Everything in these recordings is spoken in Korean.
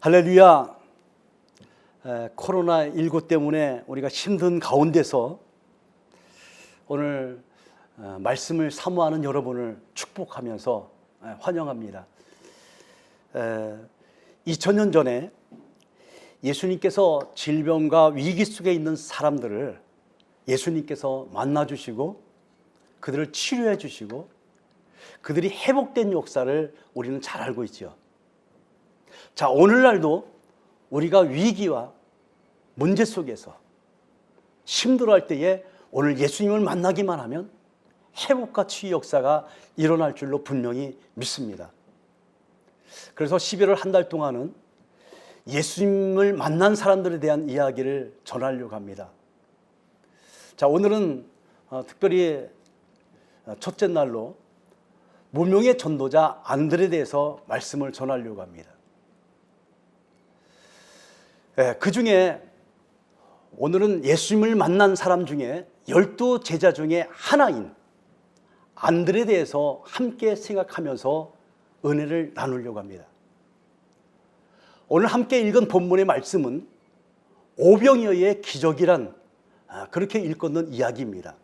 할렐루야. 코로나19 때문에 우리가 힘든 가운데서 오늘 말씀을 사모하는 여러분을 축복하면서 환영합니다. 2000년 전에 예수님께서 질병과 위기 속에 있는 사람들을 예수님께서 만나주시고 그들을 치료해 주시고 그들이 회복된 역사를 우리는 잘 알고 있죠. 자, 오늘날도 우리가 위기와 문제 속에서 힘들어할 때에 오늘 예수님을 만나기만 하면 회복과 치유 역사가 일어날 줄로 분명히 믿습니다. 그래서 11월 한 달 동안은 예수님을 만난 사람들에 대한 이야기를 전하려고 합니다. 자, 오늘은 특별히 첫째 날로 무명의 전도자 안드레에 대해서 말씀을 전하려고 합니다. 그 중에 오늘은 예수님을 만난 사람 중에 12 제자 중에 하나인 안드레에 대해서 함께 생각하면서 은혜를 나누려고 합니다. 오늘 함께 읽은 본문의 말씀은 오병이어의 기적이란 그렇게 일컫는 이야기입니다.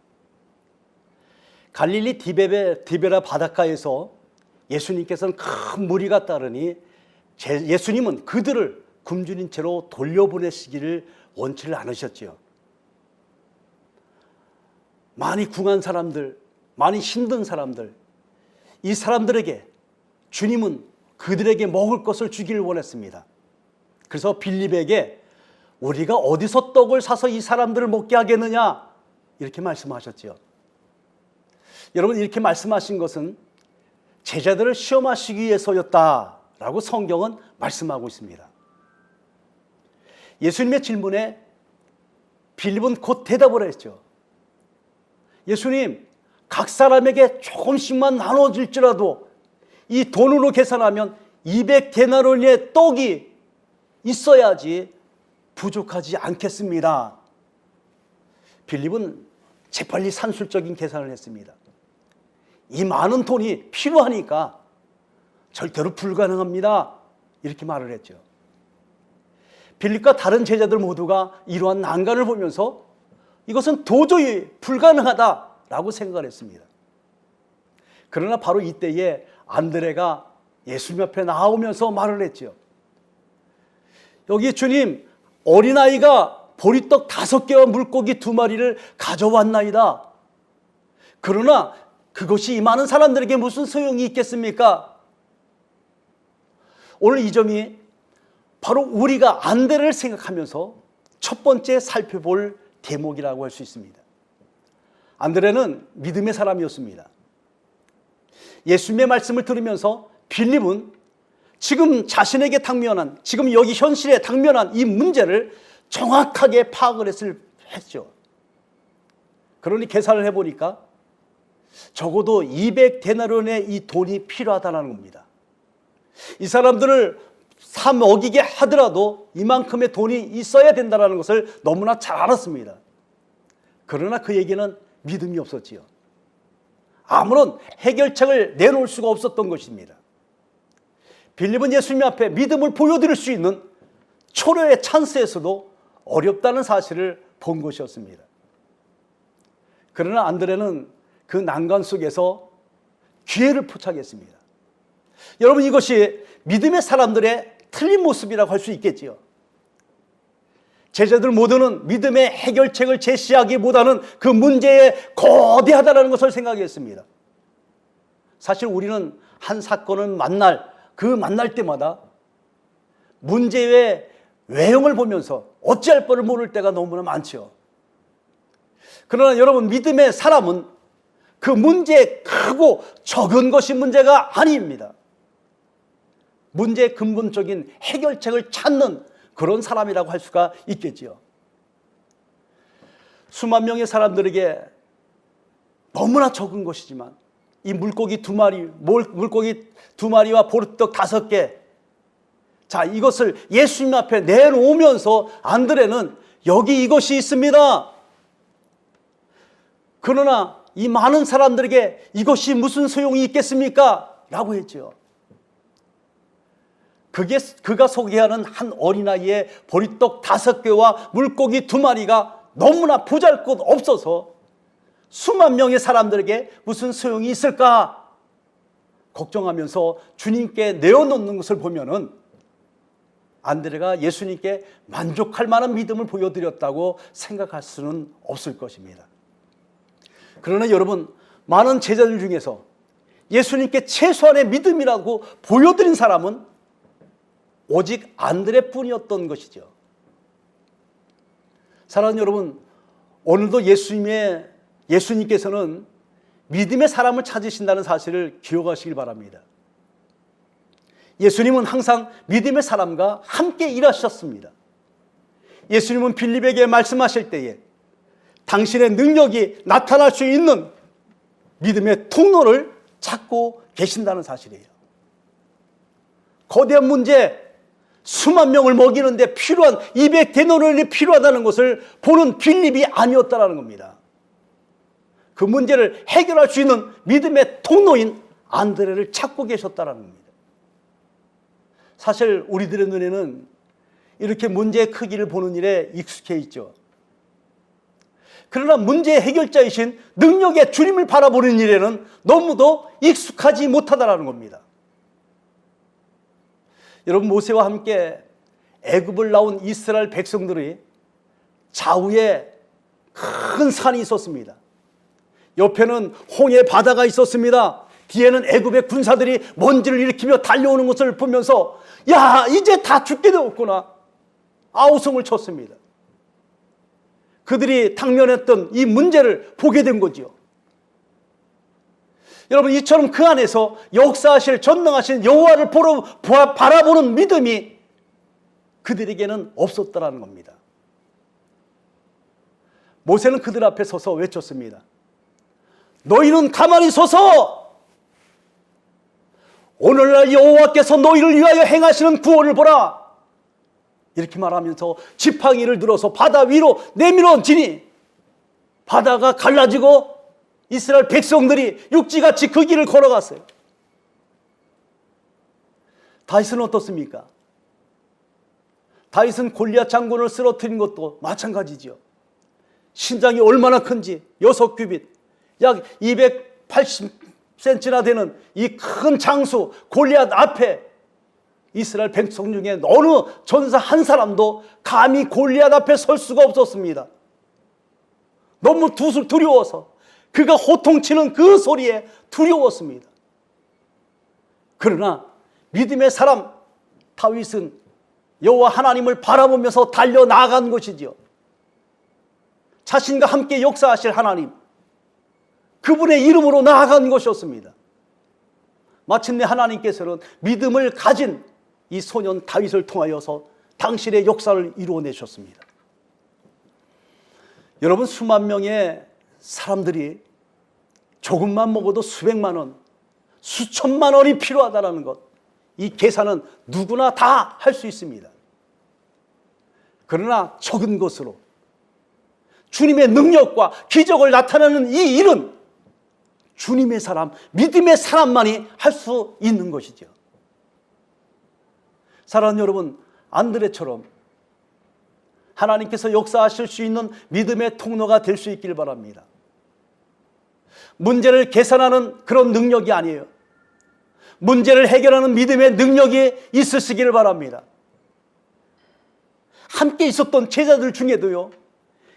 갈릴리 디베라 바닷가에서 예수님께서는 큰 무리가 따르니 예수님은 그들을 굶주린 채로 돌려보내시기를 원치를 않으셨지요. 많이 궁한 사람들, 많이 힘든 사람들, 이 사람들에게 주님은 그들에게 먹을 것을 주기를 원했습니다. 그래서 빌립에게 우리가 어디서 떡을 사서 이 사람들을 먹게 하겠느냐 이렇게 말씀하셨지요. 여러분, 이렇게 말씀하신 것은 제자들을 시험하시기 위해서였다라고 성경은 말씀하고 있습니다. 예수님의 질문에 빌립은 곧 대답을 했죠. 예수님, 각 사람에게 조금씩만 나눠질지라도 이 돈으로 계산하면 200데나리온의 떡이 있어야지 부족하지 않겠습니다. 빌립은 재빨리 산술적인 계산을 했습니다. 이 많은 돈이 필요하니까 절대로 불가능합니다. 이렇게 말을 했죠. 빌립과 다른 제자들 모두가 이러한 난관을 보면서 이것은 도저히 불가능하다라고 생각을 했습니다. 그러나 바로 이때에 안드레가 예수님 앞에 나오면서 말을 했죠. 여기 주님, 어린아이가 보리떡 5개와 물고기 2마리를 가져왔나이다. 그러나 그것이 이 많은 사람들에게 무슨 소용이 있겠습니까? 오늘 이 점이 바로 우리가 안드레를 생각하면서 첫 번째 살펴볼 대목이라고 할 수 있습니다. 안드레는 믿음의 사람이었습니다. 예수님의 말씀을 들으면서 빌립은 지금 자신에게 당면한, 지금 여기 현실에 당면한 이 문제를 정확하게 파악을 했죠. 그러니 계산을 해보니까 적어도 200데나리온의 이 돈이 필요하다는 겁니다. 이 사람들을 사 먹이게 하더라도 이만큼의 돈이 있어야 된다는 것을 너무나 잘 알았습니다. 그러나 그에게는 믿음이 없었지요. 아무런 해결책을 내놓을 수가 없었던 것입니다. 빌립은 예수님 앞에 믿음을 보여드릴 수 있는 초려의 찬스에서도 어렵다는 사실을 본 것이었습니다. 그러나 안드레는 그 난관 속에서 기회를 포착했습니다. 여러분, 이것이 믿음의 사람들의 틀린 모습이라고 할 수 있겠지요. 제자들 모두는 믿음의 해결책을 제시하기보다는 그 문제에 거대하다는 것을 생각했습니다. 사실 우리는 한 사건을 만날 때마다 문제의 외형을 보면서 어찌할 바를 모를 때가 너무나 많죠. 그러나 여러분, 믿음의 사람은 그 문제에 크고 적은 것이 문제가 아닙니다. 문제의 근본적인 해결책을 찾는 그런 사람이라고 할 수가 있겠지요. 수만 명의 사람들에게 너무나 적은 것이지만 이 물고기 2마리와 보리떡 5개, 자, 이것을 예수님 앞에 내놓으면서 안드레는 여기 이것이 있습니다. 그러나 이 많은 사람들에게 이것이 무슨 소용이 있겠습니까? 라고 했죠. 그가 소개하는 한 어린아이의 보리떡 5개와 물고기 2마리가 너무나 보잘것 없어서 수만 명의 사람들에게 무슨 소용이 있을까 걱정하면서 주님께 내어놓는 것을 보면은 안드레가 예수님께 만족할 만한 믿음을 보여드렸다고 생각할 수는 없을 것입니다. 그러나 여러분, 많은 제자들 중에서 예수님께 최소한의 믿음이라고 보여드린 사람은 오직 안드레뿐이었던 것이죠. 사랑하는 여러분, 오늘도 예수님께서는 믿음의 사람을 찾으신다는 사실을 기억하시길 바랍니다. 예수님은 항상 믿음의 사람과 함께 일하셨습니다. 예수님은 빌립에게 말씀하실 때에 당신의 능력이 나타날 수 있는 믿음의 통로를 찾고 계신다는 사실이에요. 거대한 문제, 수만 명을 먹이는데 필요한 200데나리온이 필요하다는 것을 보는 빌립이 아니었다는 겁니다. 그 문제를 해결할 수 있는 믿음의 통로인 안드레를 찾고 계셨다는 겁니다. 사실 우리들의 눈에는 이렇게 문제의 크기를 보는 일에 익숙해 있죠. 그러나 문제의 해결자이신 능력의 주님을 바라보는 일에는 너무도 익숙하지 못하다는 겁니다. 여러분, 모세와 함께 애굽을 나온 이스라엘 백성들이 좌우에 큰 산이 있었습니다. 옆에는 홍해 바다가 있었습니다. 뒤에는 애굽의 군사들이 먼지를 일으키며 달려오는 것을 보면서 야, 이제 다 죽게 되었구나, 아우성을 쳤습니다. 그들이 당면했던 이 문제를 보게 된 거지요. 여러분, 이처럼 그 안에서 역사하실 전능하신 여호와를 바라보는 믿음이 그들에게는 없었다는 겁니다. 모세는 그들 앞에 서서 외쳤습니다. 너희는 가만히 서서 오늘날 여호와께서 너희를 위하여 행하시는 구원을 보라. 이렇게 말하면서 지팡이를 들어서 바다 위로 내밀어지니 바다가 갈라지고 이스라엘 백성들이 육지같이 그 길을 걸어갔어요. 다윗은 어떻습니까? 다윗은 골리앗 장군을 쓰러뜨린 것도 마찬가지죠. 신장이 얼마나 큰지 6규빗, 약 280cm나 되는 이 큰 장수 골리앗 앞에 이스라엘 백성 중에 어느 전사 한 사람도 감히 골리앗 앞에 설 수가 없었습니다. 너무 두려워서, 그가 호통치는 그 소리에 두려웠습니다. 그러나 믿음의 사람 다윗은 여호와 하나님을 바라보면서 달려나간 것이지요. 자신과 함께 역사하실 하나님, 그분의 이름으로 나아간 것이었습니다. 마침내 하나님께서는 믿음을 가진 이 소년 다윗을 통하여서 당신의 역사를 이루어내셨습니다. 여러분, 수만 명의 사람들이 조금만 먹어도 수백만 원, 수천만 원이 필요하다는 것, 이 계산은 누구나 다 할 수 있습니다. 그러나 적은 것으로 주님의 능력과 기적을 나타내는 이 일은 주님의 사람, 믿음의 사람만이 할 수 있는 것이죠. 사랑하는 여러분, 안드레처럼 하나님께서 역사하실 수 있는 믿음의 통로가 될 수 있길 바랍니다. 문제를 계산하는 그런 능력이 아니에요. 문제를 해결하는 믿음의 능력이 있으시기를 바랍니다. 함께 있었던 제자들 중에도요,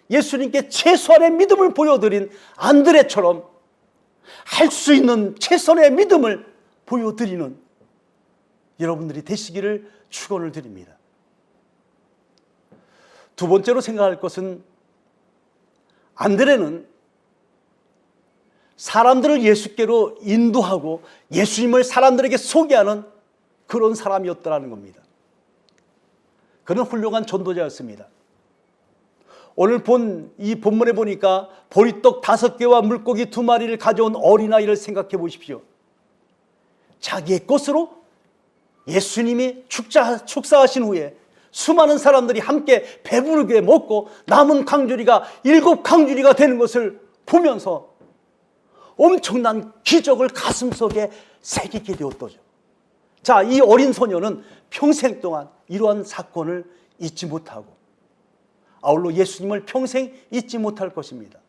예수님께 최소한의 믿음을 보여드린 안드레처럼 할 수 있는 최선의 믿음을 보여드리는 여러분들이 되시기를 축원을 드립니다. 두 번째로 생각할 것은, 안드레는 사람들을 예수께로 인도하고 예수님을 사람들에게 소개하는 그런 사람이었다는 겁니다. 그는 훌륭한 전도자였습니다. 오늘 이 본문에 보니까 보리떡 5개와 물고기 2마리를 가져온 어린아이를 생각해 보십시오. 자기의 것으로 예수님이 축사하신 후에 수많은 사람들이 함께 배부르게 먹고 남은 강주리가 7강주리가 되는 것을 보면서 엄청난 기적을 가슴속에 새기게 되었더죠. 자, 이 어린 소녀는 평생 동안 이러한 사건을 잊지 못하고 아울러 예수님을 평생 잊지 못할 것입니다.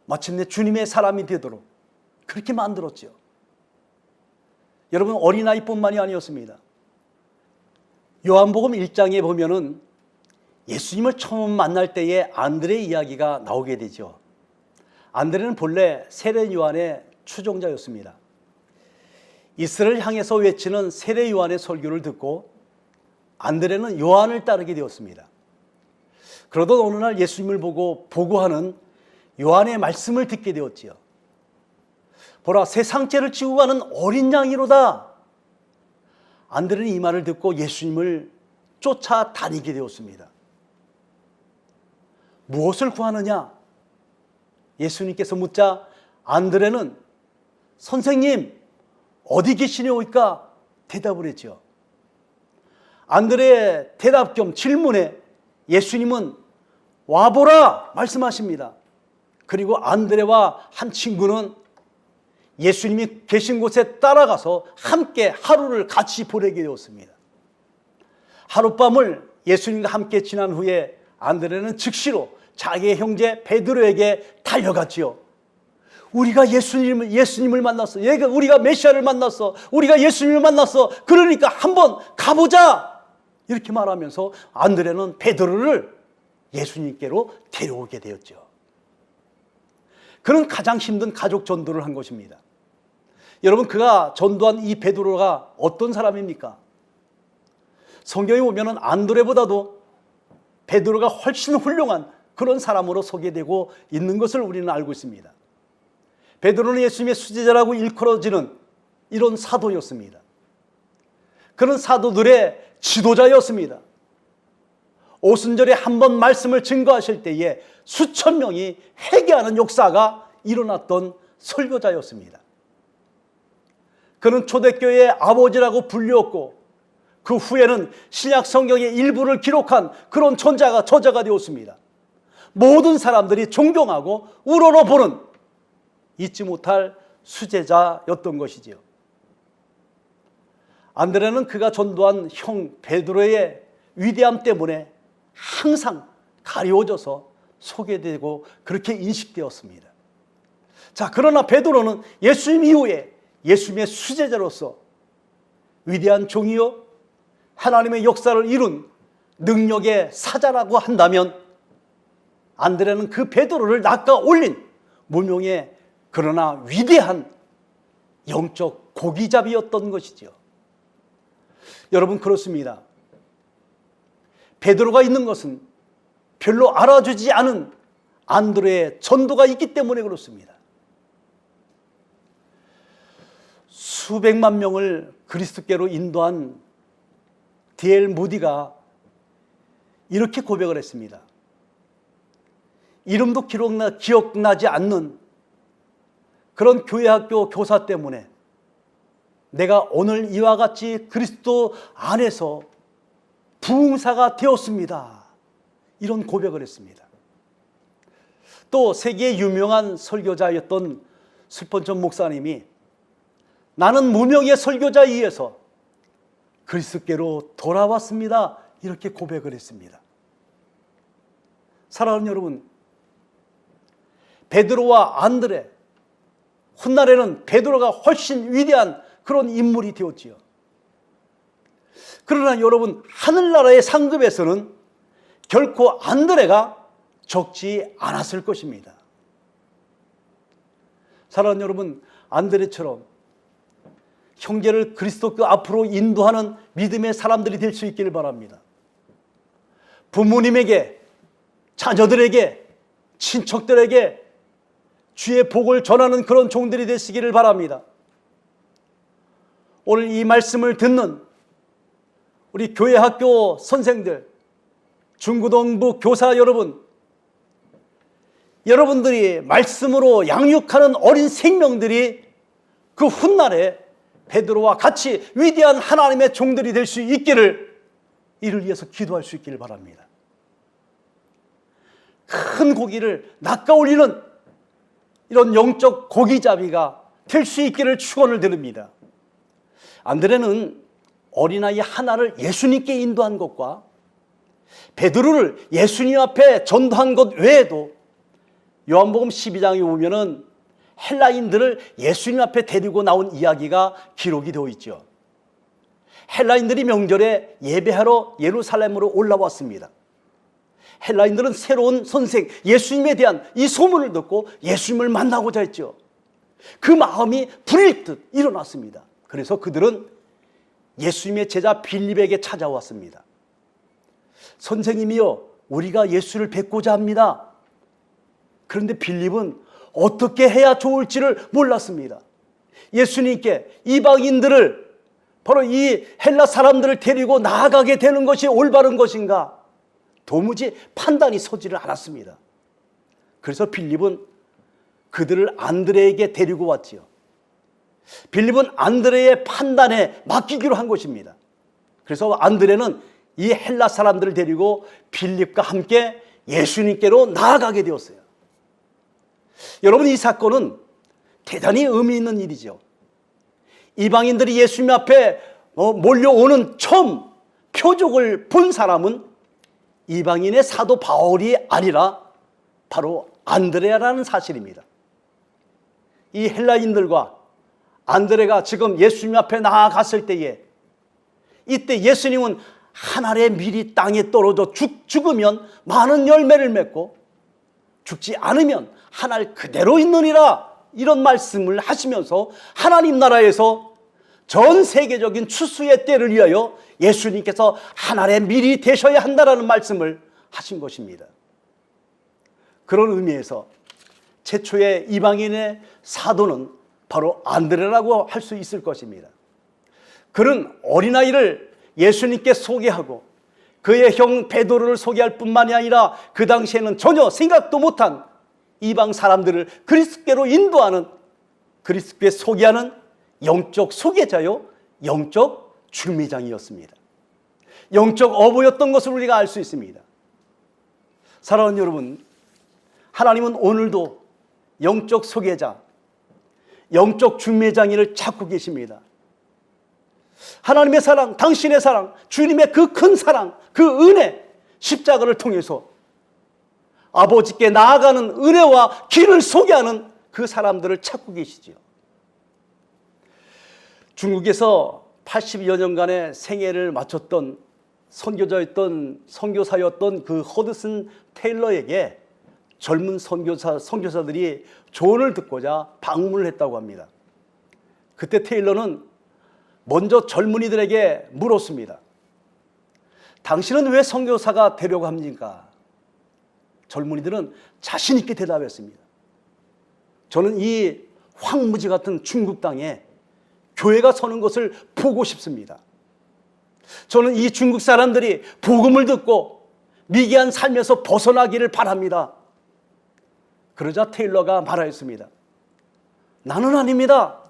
마침내 주님의 사람이 되도록 그렇게 만들었죠. 여러분, 어린아이뿐만이 아니었습니다. 요한복음 1장에 보면은 예수님을 처음 만날 때의 안드레 이야기가 나오게 되죠. 안드레는 본래 세례 요한의 추종자였습니다. 이스라엘을 향해서 외치는 세례 요한의 설교를 듣고 안드레는 요한을 따르게 되었습니다. 그러던 어느 날 예수님을 보고 보고하는 요한의 말씀을 듣게 되었지요. 보라, 세상 죄를 지고 가는 어린 양이로다. 안드레는 이 말을 듣고 예수님을 쫓아다니게 되었습니다. 무엇을 구하느냐? 예수님께서 묻자 안드레는 선생님, 어디 계시냐오이까? 대답을 했죠. 안드레의 대답 겸 질문에 예수님은 와보라 말씀하십니다. 그리고 안드레와 한 친구는 예수님이 계신 곳에 따라가서 함께 하루를 같이 보내게 되었습니다. 하룻밤을 예수님과 함께 지난 후에 안드레는 즉시로 자기의 형제 베드로에게 달려갔지요. 우리가 예수님을 만났어. 우리가 메시아를 만났어. 우리가 예수님을 만났어. 그러니까 한번 가보자. 이렇게 말하면서 안드레는 베드로를 예수님께로 데려오게 되었죠. 그는 가장 힘든 가족 전도를 한 것입니다. 여러분, 그가 전도한 이 베드로가 어떤 사람입니까? 성경에 보면은 안드레보다도 베드로가 훨씬 훌륭한 그런 사람으로 소개되고 있는 것을 우리는 알고 있습니다. 베드로는 예수님의 수제자라고 일컬어지는 이런 사도였습니다. 그는 사도들의 지도자였습니다. 오순절에 한 번 말씀을 증거하실 때에 수천 명이 회개하는 역사가 일어났던 설교자였습니다. 그는 초대교회의 아버지라고 불렸고 그 후에는 신약 성경의 일부를 기록한 그런 저자가 되었습니다. 모든 사람들이 존경하고 우러러보는 잊지 못할 수제자였던 것이지요. 안드레는 그가 전도한 형 베드로의 위대함 때문에 항상 가려워져서 소개되고 그렇게 인식되었습니다. 자, 그러나 베드로는 예수님 이후에 예수님의 수제자로서 위대한 종이요 하나님의 역사를 이룬 능력의 사자라고 한다면 안드레는 그 베드로를 낚아 올린 무명의 그러나 위대한 영적 고기잡이였던 것이죠. 여러분, 그렇습니다. 베드로가 있는 것은 별로 알아주지 않은 안드레의 전도가 있기 때문에 그렇습니다. 수백만 명을 그리스도께로 인도한 D.L. 무디가 이렇게 고백을 했습니다. 이름도 기억나지 않는 그런 교회학교 교사 때문에 내가 오늘 이와 같이 그리스도 안에서 부흥사가 되었습니다. 이런 고백을 했습니다. 또 세계의 유명한 설교자였던 스폰전 목사님이 나는 무명의 설교자에 의해서 그리스도께로 돌아왔습니다. 이렇게 고백을 했습니다. 사랑하는 여러분, 베드로와 안드레, 훗날에는 베드로가 훨씬 위대한 그런 인물이 되었지요. 그러나 여러분, 하늘나라의 상급에서는 결코 안드레가 적지 않았을 것입니다. 사랑하는 여러분, 안드레처럼 형제를 그리스도 그 앞으로 인도하는 믿음의 사람들이 될 수 있기를 바랍니다. 부모님에게, 자녀들에게, 친척들에게 주의 복을 전하는 그런 종들이 되시기를 바랍니다. 오늘 이 말씀을 듣는 우리 교회 학교 선생들, 중고등부 교사 여러분, 여러분들이 말씀으로 양육하는 어린 생명들이 그 훗날에 베드로와 같이 위대한 하나님의 종들이 될 수 있기를, 이를 위해서 기도할 수 있기를 바랍니다. 큰 고기를 낚아올리는 이런 영적 고기잡이가 될 수 있기를 축원을 드립니다. 안드레는 어린아이 하나를 예수님께 인도한 것과 베드로를 예수님 앞에 전도한 것 외에도 요한복음 12장에 보면은 헬라인들을 예수님 앞에 데리고 나온 이야기가 기록이 되어 있죠. 헬라인들이 명절에 예배하러 예루살렘으로 올라왔습니다. 헬라인들은 새로운 선생 예수님에 대한 이 소문을 듣고 예수님을 만나고자 했죠. 그 마음이 불일 듯 일어났습니다. 그래서 그들은 예수님의 제자 빌립에게 찾아왔습니다. 선생님이여, 우리가 예수를 뵙고자 합니다. 그런데 빌립은 어떻게 해야 좋을지를 몰랐습니다. 예수님께 이방인들을, 바로 이 헬라 사람들을 데리고 나아가게 되는 것이 올바른 것인가 도무지 판단이 서지를 않았습니다. 그래서 빌립은 그들을 안드레에게 데리고 왔지요. 빌립은 안드레의 판단에 맡기기로 한 것입니다. 그래서 안드레는 이 헬라 사람들을 데리고 빌립과 함께 예수님께로 나아가게 되었어요. 여러분, 이 사건은 대단히 의미 있는 일이죠. 이방인들이 예수님 앞에 몰려오는 처음 표적을 본 사람은 이방인의 사도 바울이 아니라 바로 안드레라는 사실입니다. 이 헬라인들과 안드레가 지금 예수님 앞에 나아갔을 때에, 이때 예수님은 한 알의 밀이 땅에 떨어져 죽으면 많은 열매를 맺고 죽지 않으면 한 알 그대로 있느니라, 이런 말씀을 하시면서 하나님 나라에서 전 세계적인 추수의 때를 위하여 예수님께서 한 알의 밀이 되셔야 한다라는 말씀을 하신 것입니다. 그런 의미에서 최초의 이방인의 사도는 바로 안드레라고 할 수 있을 것입니다. 그는 어린아이를 예수님께 소개하고 그의 형 베드로를 소개할 뿐만이 아니라 그 당시에는 전혀 생각도 못한 이방 사람들을 그리스도께로 인도하는, 그리스도께 소개하는 영적 소개자요, 영적 중매장이었습니다. 영적 어부였던 것을 우리가 알 수 있습니다. 사랑하는 여러분, 하나님은 오늘도 영적 소개자, 영적 중매장이를 찾고 계십니다. 하나님의 사랑, 당신의 사랑, 주님의 그 큰 사랑, 그 은혜, 십자가를 통해서 아버지께 나아가는 은혜와 길을 소개하는 그 사람들을 찾고 계시죠. 중국에서 80여 년간의 생애를 마쳤던 선교사였던 그 허드슨 테일러에게 젊은 선교사들이 조언을 듣고자 방문을 했다고 합니다. 그때 테일러는 먼저 젊은이들에게 물었습니다. 당신은 왜 선교사가 되려고 합니까? 젊은이들은 자신 있게 대답했습니다. 저는 이 황무지 같은 중국 땅에 교회가 서는 것을 보고 싶습니다. 저는 이 중국 사람들이 복음을 듣고 미개한 삶에서 벗어나기를 바랍니다. 그러자 테일러가 말하였습니다. 나는 아닙니다.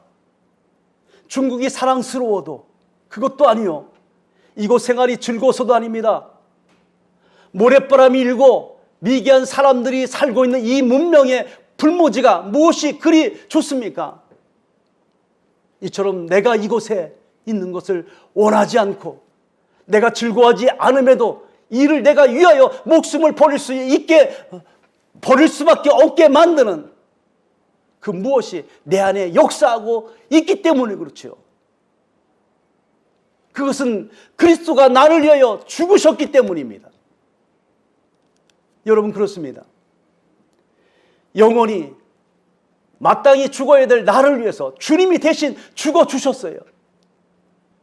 중국이 사랑스러워도 그것도 아니요, 이곳 생활이 즐거워서도 아닙니다. 모래바람이 일고 미개한 사람들이 살고 있는 이 문명의 불모지가 무엇이 그리 좋습니까? 이처럼 내가 이곳에 있는 것을 원하지 않고 내가 즐거워하지 않음에도 이를 내가 위하여 목숨을 버릴 수밖에 없게 만드는 그 무엇이 내 안에 역사하고 있기 때문에 그렇죠. 그것은 그리스도가 나를 위하여 죽으셨기 때문입니다. 여러분, 그렇습니다. 영원히 마땅히 죽어야 될 나를 위해서 주님이 대신 죽어주셨어요.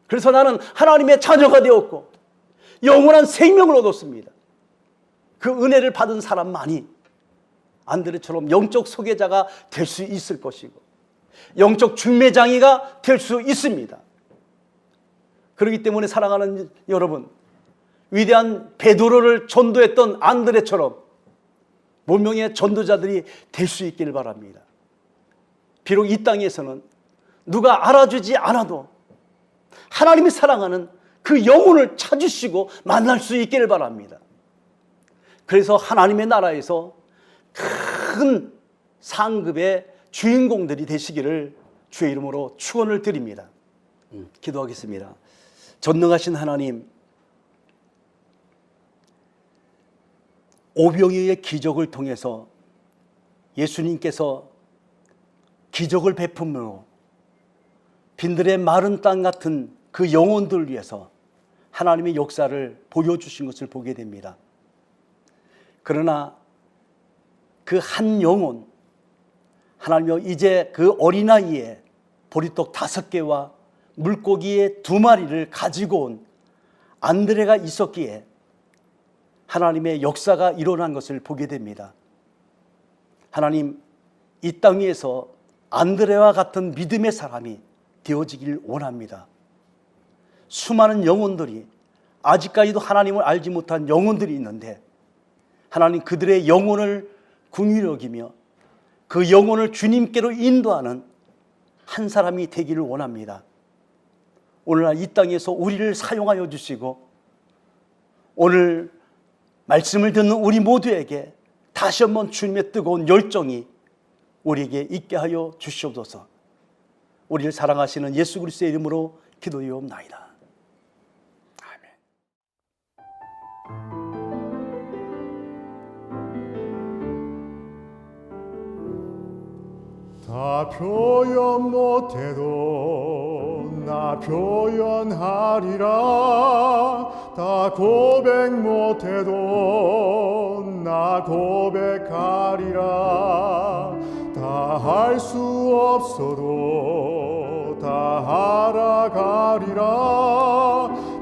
그래서 나는 하나님의 자녀가 되었고 영원한 생명을 얻었습니다. 그 은혜를 받은 사람만이 안드레처럼 영적 소개자가 될 수 있을 것이고 영적 중매장이가 될 수 있습니다. 그렇기 때문에 사랑하는 여러분, 위대한 베드로를 전도했던 안드레처럼 문명의 전도자들이 될 수 있기를 바랍니다. 비록 이 땅에서는 누가 알아주지 않아도 하나님이 사랑하는 그 영혼을 찾으시고 만날 수 있기를 바랍니다. 그래서 하나님의 나라에서 큰 상급의 주인공들이 되시기를 주의 이름으로 축원을 드립니다. 기도하겠습니다. 전능하신 하나님, 오병이어의 기적을 통해서 예수님께서 기적을 베품으로 빈들의 마른 땅 같은 그 영혼들을 위해서 하나님의 역사를 보여주신 것을 보게 됩니다. 그러나 그 한 영혼, 하나님여, 이제 그 어린아이에 보리떡 5개와 물고기의 2마리를 가지고 온 안드레가 있었기에 하나님의 역사가 일어난 것을 보게 됩니다. 하나님, 이 땅 위에서 안드레와 같은 믿음의 사람이 되어지길 원합니다. 수많은 영혼들이, 아직까지도 하나님을 알지 못한 영혼들이 있는데 하나님, 그들의 영혼을 긍휼히 여기며 그 영혼을 주님께로 인도하는 한 사람이 되기를 원합니다. 오늘날 이 땅에서 우리를 사용하여 주시고 오늘 말씀을 듣는 우리 모두에게 다시 한번 주님의 뜨거운 열정이 우리에게 있게 하여 주시옵소서. 우리를 사랑하시는 예수 그리스도의 이름으로 기도하옵나이다. 다 표현 못해도 나 표현하리라. 다 고백 못해도 나 고백하리라. 다 할 수 없어도 다 알아가리라.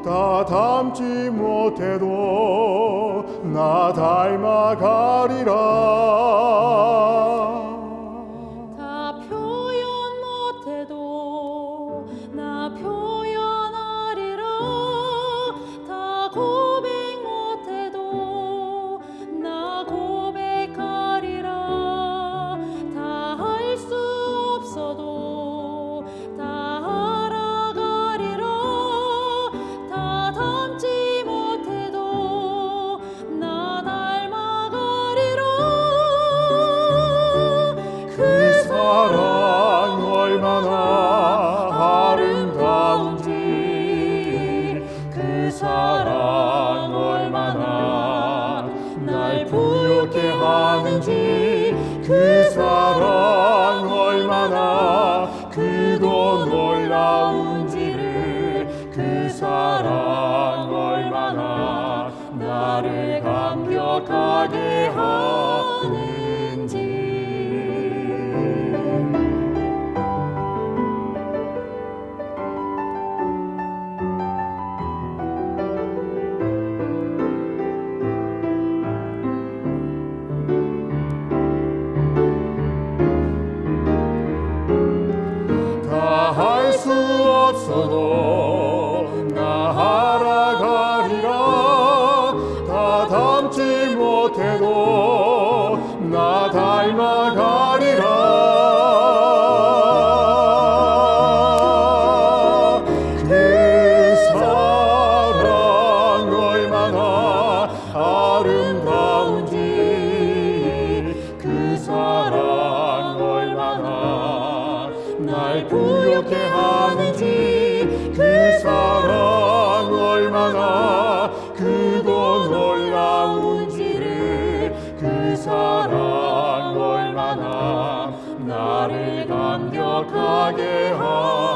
다 닮지 못해도 나 닮아가리라. 그 사랑 얼마나 크고 놀라운지를, 그 사랑 얼마나 나를 감격하게 하는지. 없어도 나 알아가리라. 다 닮지 못해도 나 닮아가리라. 그 사랑 얼마나 아름다운지, 그 사랑 얼마나 날 부욕해 하는지, 그 사랑 얼마나 크고 놀라운지를, 그 사랑 얼마나 나를 감격하게 하는지.